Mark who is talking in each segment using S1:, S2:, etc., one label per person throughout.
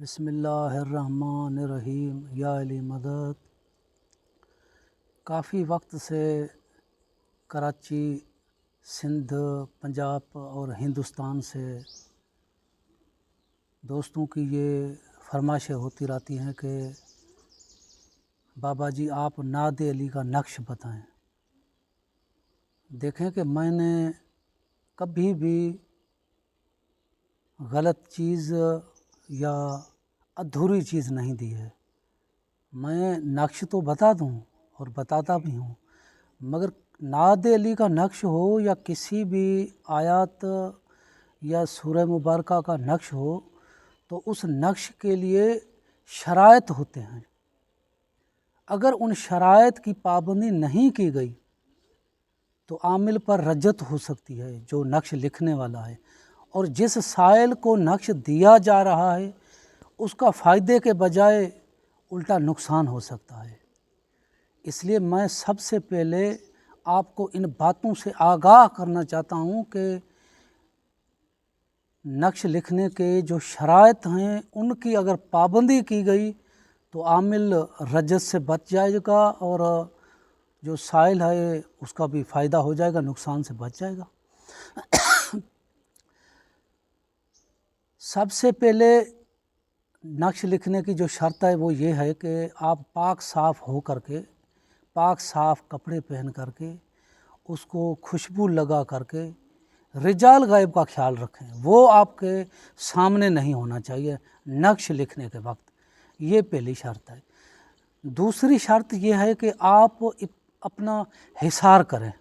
S1: بسم اللہ الرحمن الرحیم یا علی مدد۔ کافی وقت سے کراچی، سندھ، پنجاب اور ہندوستان سے دوستوں کی یہ فرمائشیں ہوتی رہتی ہیں کہ بابا جی آپ نعت علی کا نقش بتائیں۔ دیکھیں کہ میں نے کبھی بھی غلط چیز یا ادھوری چیز نہیں دی ہے۔ میں نقش تو بتا دوں اور بتاتا بھی ہوں، مگر نعت علی کا نقش ہو یا کسی بھی آیات یا سورہ مبارکہ کا نقش ہو تو اس نقش کے لیے شرائط ہوتے ہیں۔ اگر ان شرائط کی پابندی نہیں کی گئی تو عامل پر رجت ہو سکتی ہے جو نقش لکھنے والا ہے، اور جس سائل کو نقش دیا جا رہا ہے اس کا فائدے کے بجائے الٹا نقصان ہو سکتا ہے۔ اس لیے میں سب سے پہلے آپ کو ان باتوں سے آگاہ کرنا چاہتا ہوں کہ نقش لکھنے کے جو شرائط ہیں ان کی اگر پابندی کی گئی تو عامل رجت سے بچ جائے گا، اور جو سائل ہے اس کا بھی فائدہ ہو جائے گا، نقصان سے بچ جائے گا۔ سب سے پہلے نقش لکھنے کی جو شرط ہے وہ یہ ہے کہ آپ پاک صاف ہو کر کے، پاک صاف کپڑے پہن کر کے، اس کو خوشبو لگا کر کے رجال غائب کا خیال رکھیں۔ وہ آپ کے سامنے نہیں ہونا چاہیے نقش لکھنے کے وقت، یہ پہلی شرط ہے۔ دوسری شرط یہ ہے کہ آپ اپنا حصار کریں۔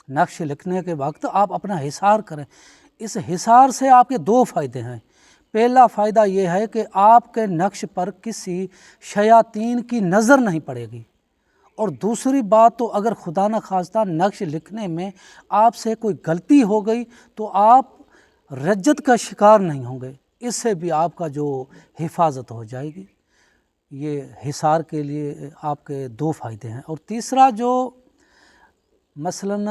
S1: نقش لکھنے کے وقت آپ اپنا حصار کریں۔ اس حصار سے آپ کے دو فائدے ہیں۔ پہلا فائدہ یہ ہے کہ آپ کے نقش پر کسی شیاطین کی نظر نہیں پڑے گی، اور دوسری بات تو اگر خدا نخواستہ نقش لکھنے میں آپ سے کوئی غلطی ہو گئی تو آپ رجت کا شکار نہیں ہوں گے، اس سے بھی آپ کا جو حفاظت ہو جائے گی۔ یہ حصار کے لیے آپ کے دو فائدے ہیں۔ اور تیسرا جو مثلاً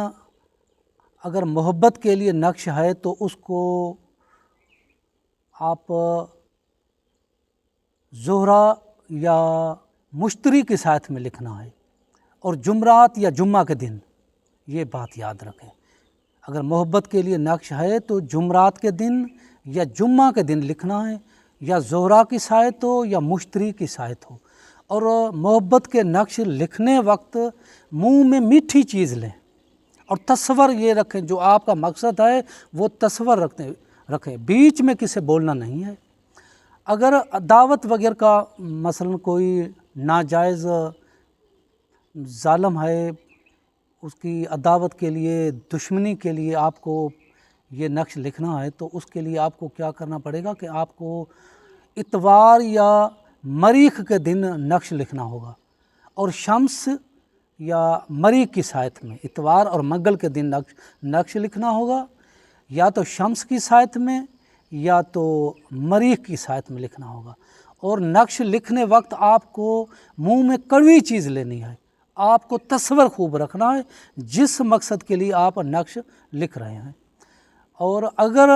S1: اگر محبت کے لیے نقش ہے تو اس کو آپ زہرہ یا مشتری کے ساتھ میں لکھنا ہے، اور جمعرات یا جمعہ کے دن، یہ بات یاد رکھیں۔ اگر محبت کے لیے نقش ہے تو جمعرات کے دن یا جمعہ کے دن لکھنا ہے، یا زہرہ کی سائت ہو یا مشتری کی سائت ہو۔ اور محبت کے نقش لکھنے وقت منہ میں میٹھی چیز لیں، اور تصور یہ رکھیں، جو آپ کا مقصد ہے وہ تصور رکھیں، بیچ میں کسے بولنا نہیں ہے۔ اگر دعوت وغیرہ کا مثلا کوئی ناجائز ظالم ہے، اس کی عداوت کے لیے، دشمنی کے لیے آپ کو یہ نقش لکھنا ہے تو اس کے لیے آپ کو کیا کرنا پڑے گا کہ آپ کو اتوار یا مریخ کے دن نقش لکھنا ہوگا، اور شمس یا مریخ کی سائت میں، اتوار اور منگل کے دن نقش لکھنا ہوگا، یا تو شمس کی سائت میں یا تو مریخ کی سائت میں لکھنا ہوگا۔ اور نقش لکھنے وقت آپ کو منہ میں کڑوی چیز لینی ہے، آپ کو تصور خوب رکھنا ہے جس مقصد کے لیے آپ نقش لکھ رہے ہیں۔ اور اگر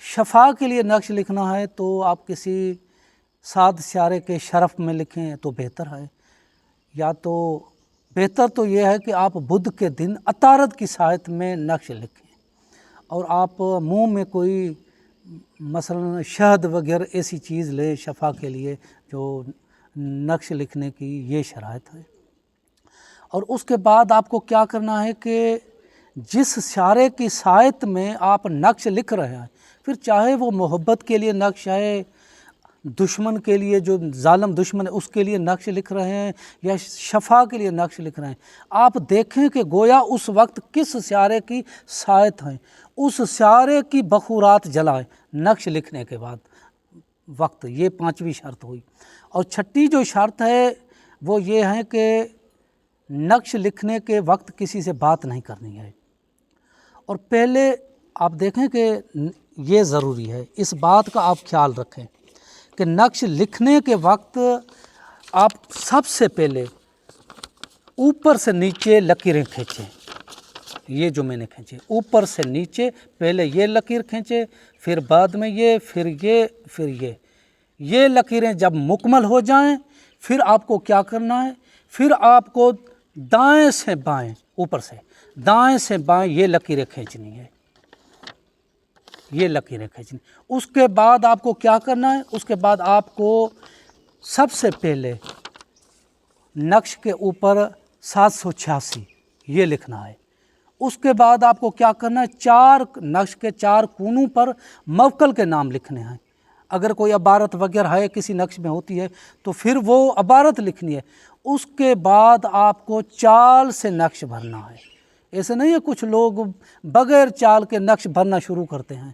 S1: شفا کے لیے نقش لکھنا ہے تو آپ کسی سعد سیارے کے شرف میں لکھیں تو بہتر ہے، یا تو بہتر تو یہ ہے کہ آپ بدھ کے دن عطارد کی سائت میں نقش لکھیں، اور آپ منہ میں کوئی مثلا شہد وغیرہ ایسی چیز لیں شفا کے لیے جو نقش لکھنے کی یہ شرائط ہے۔ اور اس کے بعد آپ کو کیا کرنا ہے کہ جس سیارے کی سائت میں آپ نقش لکھ رہے ہیں، پھر چاہے وہ محبت کے لیے نقش ہے، دشمن کے لیے جو ظالم دشمن ہے اس کے لیے نقش لکھ رہے ہیں، یا شفا کے لیے نقش لکھ رہے ہیں، آپ دیکھیں کہ گویا اس وقت کس سیارے کی سائت ہیں، اس سیارے کی بخورات جلائیں نقش لکھنے کے بعد وقت۔ یہ پانچویں شرط ہوئی۔ اور چھٹی جو شرط ہے وہ یہ ہے کہ نقش لکھنے کے وقت کسی سے بات نہیں کرنی ہے۔ اور پہلے آپ دیکھیں کہ یہ ضروری ہے، اس بات کا آپ خیال رکھیں کہ نقش لکھنے کے وقت آپ سب سے پہلے اوپر سے نیچے لکیریں کھینچیں۔ یہ جو میں نے کھینچے اوپر سے نیچے، پہلے یہ لکیر کھینچے، پھر بعد میں یہ، پھر یہ، پھر یہ، یہ لکیریں جب مکمل ہو جائیں پھر آپ کو کیا کرنا ہے، پھر آپ کو دائیں سے بائیں، اوپر سے دائیں سے بائیں یہ لکیریں کھینچنی ہے، یہ لکیریں کھینچنی۔ اس کے بعد آپ کو کیا کرنا ہے، اس کے بعد آپ کو سب سے پہلے نقش کے اوپر 786 یہ لکھنا ہے۔ اس کے بعد آپ کو کیا کرنا ہے، 4 نقش کے 4 کونوں پر موکل کے نام لکھنے ہیں۔ اگر کوئی عبارت وغیرہ ہے کسی نقش میں ہوتی ہے تو پھر وہ عبارت لکھنی ہے۔ اس کے بعد آپ کو چال سے نقش بھرنا ہے۔ ایسے نہیں ہے کچھ لوگ بغیر چال کے نقش بھرنا شروع کرتے ہیں،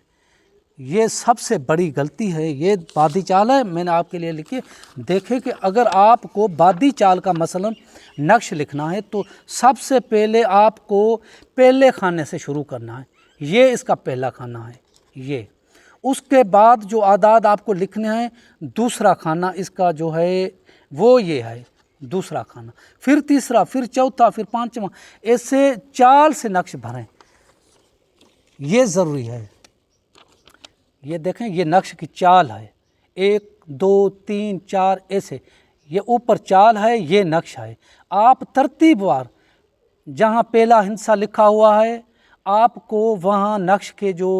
S1: یہ سب سے بڑی غلطی ہے۔ یہ بادی چال ہے، میں نے آپ کے لیے لکھی، دیکھیں کہ اگر آپ کو بادی چال کا مثلا نقش لکھنا ہے تو سب سے پہلے آپ کو پہلے خانے سے شروع کرنا ہے، یہ اس کا پہلا خانہ ہے یہ۔ اس کے بعد جو اعداد آپ کو لکھنے ہیں، دوسرا خانہ اس کا جو ہے وہ یہ ہے، دوسرا خانہ، پھر تیسرا، پھر چوتھا، پھر پانچواں، ایسے چال سے نقش بھریں، یہ ضروری ہے۔ یہ دیکھیں یہ نقش کی چال ہے، 1 2 3 4 ایسے، یہ اوپر چال ہے، یہ نقش ہے۔ آپ ترتیب وار جہاں پہلا ہندسہ لکھا ہوا ہے آپ کو وہاں نقش کے جو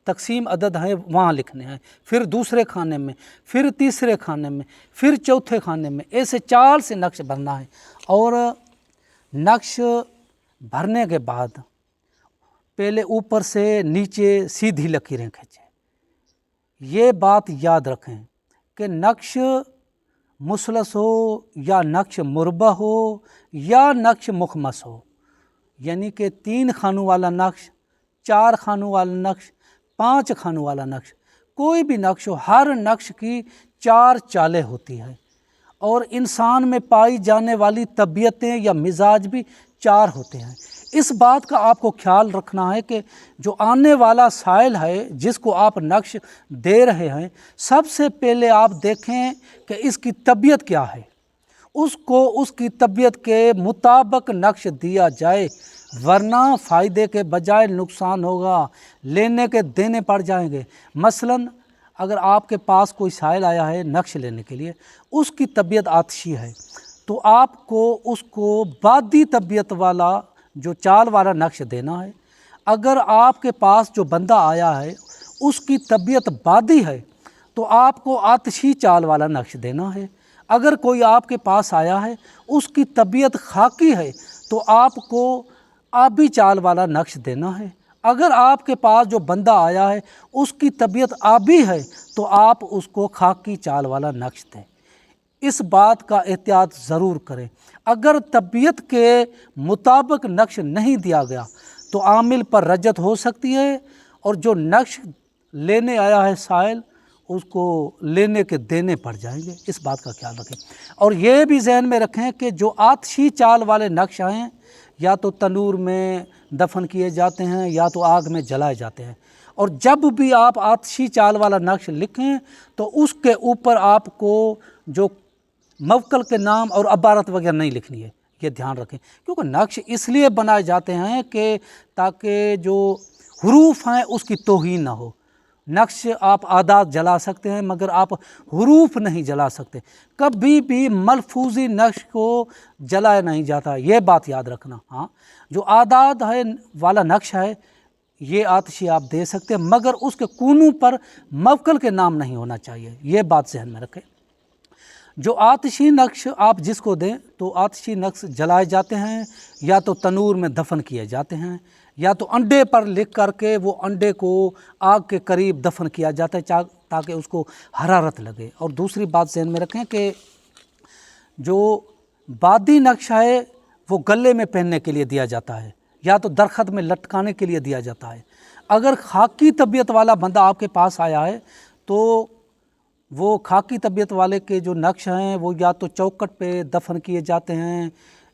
S1: تقسیم عدد ہیں وہاں لکھنے ہیں، پھر دوسرے خانے میں، پھر تیسرے خانے میں، پھر چوتھے خانے میں، ایسے چال سے نقش بھرنا ہے۔ اور نقش بھرنے کے بعد پہلے اوپر سے نیچے سیدھی لکیریں کھینچیں۔ یہ بات یاد رکھیں کہ نقش مثلث ہو یا نقش مربع ہو یا نقش مخمس ہو، یعنی کہ 3 خانوں والا نقش، 4 خانوں والا نقش، 5 خانوں والا نقش، کوئی بھی نقش ہو، ہر نقش کی 4 چالیں ہوتی ہیں، اور انسان میں پائی جانے والی طبیعتیں یا مزاج بھی 4 ہوتے ہیں۔ اس بات کا آپ کو خیال رکھنا ہے کہ جو آنے والا سائل ہے جس کو آپ نقش دے رہے ہیں، سب سے پہلے آپ دیکھیں کہ اس کی طبیعت کیا ہے، اس کو اس کی طبیعت کے مطابق نقش دیا جائے، ورنہ فائدے کے بجائے نقصان ہوگا، لینے کے دینے پڑ جائیں گے۔ مثلاً اگر آپ کے پاس کوئی سائل آیا ہے نقش لینے کے لیے، اس کی طبیعت آتشی ہے تو آپ کو اس کو بادی طبیعت والا جو چال والا نقش دینا ہے۔ اگر آپ کے پاس جو بندہ آیا ہے اس کی طبیعت بادی ہے تو آپ کو آتشی چال والا نقش دینا ہے۔ اگر کوئی آپ کے پاس آیا ہے اس کی طبیعت خاکی ہے تو آپ کو آبی چال والا نقش دینا ہے۔ اگر آپ کے پاس جو بندہ آیا ہے اس کی طبیعت آبی ہے تو آپ اس کو خاکی چال والا نقش دیں۔ اس بات کا احتیاط ضرور کریں۔ اگر طبیعت کے مطابق نقش نہیں دیا گیا تو عامل پر رجعت ہو سکتی ہے، اور جو نقش لینے آیا ہے سائل اس کو لینے کے دینے پڑ جائیں گے۔ اس بات کا خیال رکھیں، اور یہ بھی ذہن میں رکھیں کہ جو آتشی چال والے نقش ہیں یا تو تنور میں دفن کیے جاتے ہیں یا تو آگ میں جلائے جاتے ہیں، اور جب بھی آپ آتشی چال والا نقش لکھیں تو اس کے اوپر آپ کو جو موکل کے نام اور عبارت وغیرہ نہیں لکھنی ہے، یہ دھیان رکھیں، کیونکہ نقش اس لیے بنائے جاتے ہیں کہ تاکہ جو حروف ہیں اس کی توہین نہ ہو۔ نقش آپ اعداد جلا سکتے ہیں مگر آپ حروف نہیں جلا سکتے، کبھی بھی ملفوظی نقش کو جلایا نہیں جاتا، یہ بات یاد رکھنا۔ ہاں جو اعداد ہے والا نقش ہے یہ آتشی آپ دے سکتے ہیں مگر اس کے کونوں پر موکل کے نام نہیں ہونا چاہیے، یہ بات ذہن میں رکھیں۔ جو آتشی نقش آپ جس کو دیں تو آتشی نقش جلائے جاتے ہیں یا تو تنور میں دفن کیے جاتے ہیں یا تو انڈے پر لکھ کر کے وہ انڈے کو آگ کے قریب دفن کیا جاتا ہے تاکہ اس کو حرارت لگے۔ اور دوسری بات ذہن میں رکھیں کہ جو بادی نقش ہے وہ گلے میں پہننے کے لیے دیا جاتا ہے یا تو درخت میں لٹکانے کے لیے دیا جاتا ہے۔ اگر خاکی طبیعت والا بندہ آپ کے پاس آیا ہے تو وہ خاکی طبیعت والے کے جو نقش ہیں وہ یا تو چوکٹ پہ دفن کیے جاتے ہیں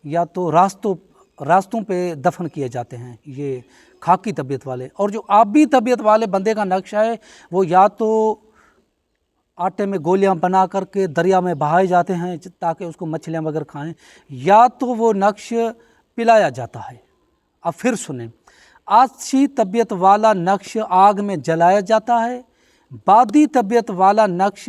S1: یا تو راستوں پہ دفن کیے جاتے ہیں، یہ خاکی طبیعت والے۔ اور جو آبی طبیعت والے بندے کا نقش ہے وہ یا تو آٹے میں گولیاں بنا کر کے دریا میں بہائے جاتے ہیں تاکہ اس کو مچھلیاں وغیرہ کھائیں، یا تو وہ نقش پلایا جاتا ہے۔ اب پھر سنیں، آتشی طبیعت والا نقش آگ میں جلایا جاتا ہے، بادی طبیعت والا نقش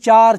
S1: 4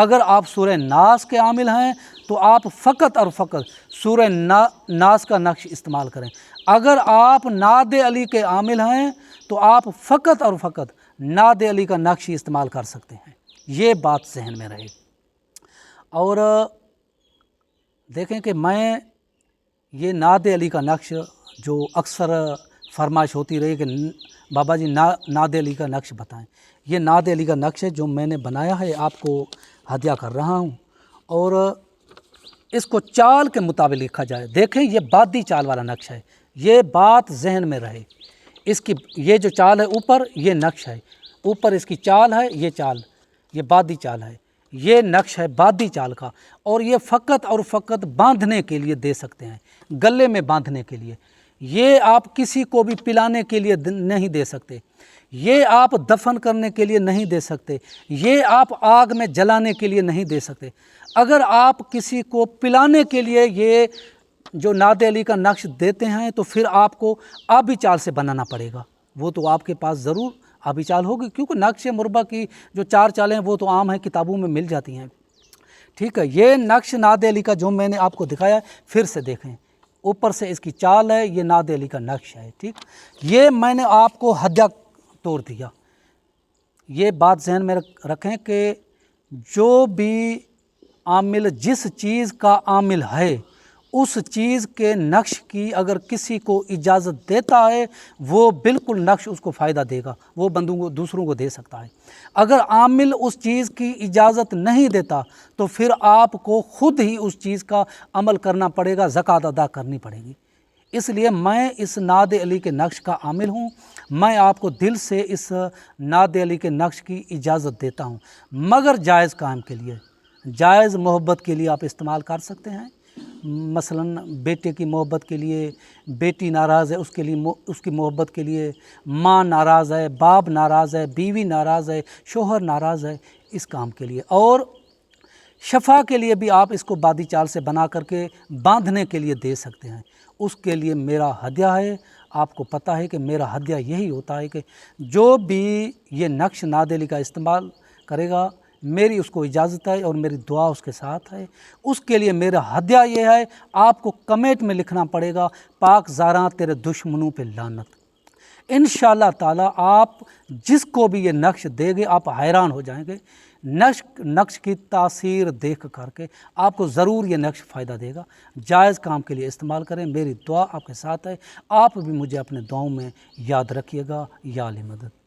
S1: اگر آپ سورہ ناس کے عامل ہیں تو آپ فقط اور فقط سورہ ناس کا نقش استعمال کریں۔ اگر آپ نعت علی کے عامل ہیں تو آپ فقط اور فقط نعت علی کا نقش ہی استعمال کر سکتے ہیں۔ یہ بات ذہن میں رہے۔ اور دیکھیں کہ میں یہ نعت علی کا نقش جو اکثر فرمائش ہوتی رہی کہ بابا جی نعت علی کا نقش بتائیں، یہ نعت علی کا نقش ہے جو میں نے بنایا ہے، آپ کو ہدیہ کر رہا ہوں۔ اور اس کو چال کے مطابق لکھا جائے۔ دیکھیں یہ بادی چال والا نقش ہے، یہ بات ذہن میں رہے۔ اس کی یہ جو چال ہے اوپر، یہ نقش ہے، اوپر اس کی چال ہے، یہ چال، یہ بادی چال ہے، یہ نقش ہے بادی چال کا۔ اور یہ فقط اور فقط باندھنے کے لیے دے سکتے ہیں، گلے میں باندھنے کے لیے۔ یہ آپ کسی کو بھی پلانے کے لیے نہیں دے سکتے، یہ آپ دفن کرنے کے لیے نہیں دے سکتے، یہ آپ آگ میں جلانے کے لیے نہیں دے سکتے۔ اگر آپ کسی کو پلانے کے لیے یہ جو نعت علی کا نقش دیتے ہیں تو پھر آپ کو آبی چال سے بنانا پڑے گا۔ وہ تو آپ کے پاس ضرور آبی چال ہوگی، کیونکہ نقش مربع کی جو 4 چالیں وہ تو عام ہیں، کتابوں میں مل جاتی ہیں۔ ٹھیک ہے، یہ نقش نعت علی کا جو میں نے آپ کو دکھایا ہے، پھر سے دیکھیں، اوپر سے اس کی چال ہے، یہ نعت علی کا نقش ہے۔ ٹھیک، یہ میں نے آپ کو ہدیہ طور دیا۔ یہ بات ذہن میں رکھیں کہ جو بھی عامل جس چیز کا عامل ہے، اس چیز کے نقش کی اگر کسی کو اجازت دیتا ہے، وہ بالکل نقش اس کو فائدہ دے گا، وہ بندوں کو دوسروں کو دے سکتا ہے۔ اگر عامل اس چیز کی اجازت نہیں دیتا تو پھر آپ کو خود ہی اس چیز کا عمل کرنا پڑے گا، زکوٰۃ ادا کرنی پڑے گی۔ اس لیے میں اس نعت علی کے نقش کا عامل ہوں، میں آپ کو دل سے اس نعت علی کے نقش کی اجازت دیتا ہوں، مگر جائز کام کے لیے، جائز محبت کے لیے آپ استعمال کر سکتے ہیں۔ مثلا بیٹے کی محبت کے لیے، بیٹی ناراض ہے اس کے لیے، اس کی محبت کے لیے، ماں ناراض ہے، باپ ناراض ہے، بیوی ناراض ہے، شوہر ناراض ہے، اس کام کے لیے۔ اور شفا کے لیے بھی آپ اس کو بادی چال سے بنا کر کے باندھنے کے لیے دے سکتے ہیں، اس کے لیے میرا ہدیہ ہے۔ آپ کو پتہ ہے کہ میرا ہدیہ یہی ہوتا ہے کہ جو بھی یہ نقش نعت علی کا استعمال کرے گا، میری اس کو اجازت ہے اور میری دعا اس کے ساتھ ہے، اس کے لیے میرا ہدیہ یہ ہے، آپ کو کمنٹ میں لکھنا پڑے گا، پاک زاراں تیرے دشمنوں پہ لعنت۔ انشاءاللہ تعالی آپ جس کو بھی یہ نقش دے گے آپ حیران ہو جائیں گے۔ نقش کی تاثیر دیکھ کر کے آپ کو ضرور یہ نقش فائدہ دے گا۔ جائز کام کے لیے استعمال کریں، میری دعا آپ کے ساتھ ہے، آپ بھی مجھے اپنے دعاؤں میں یاد رکھیے گا۔ یا علی مدد۔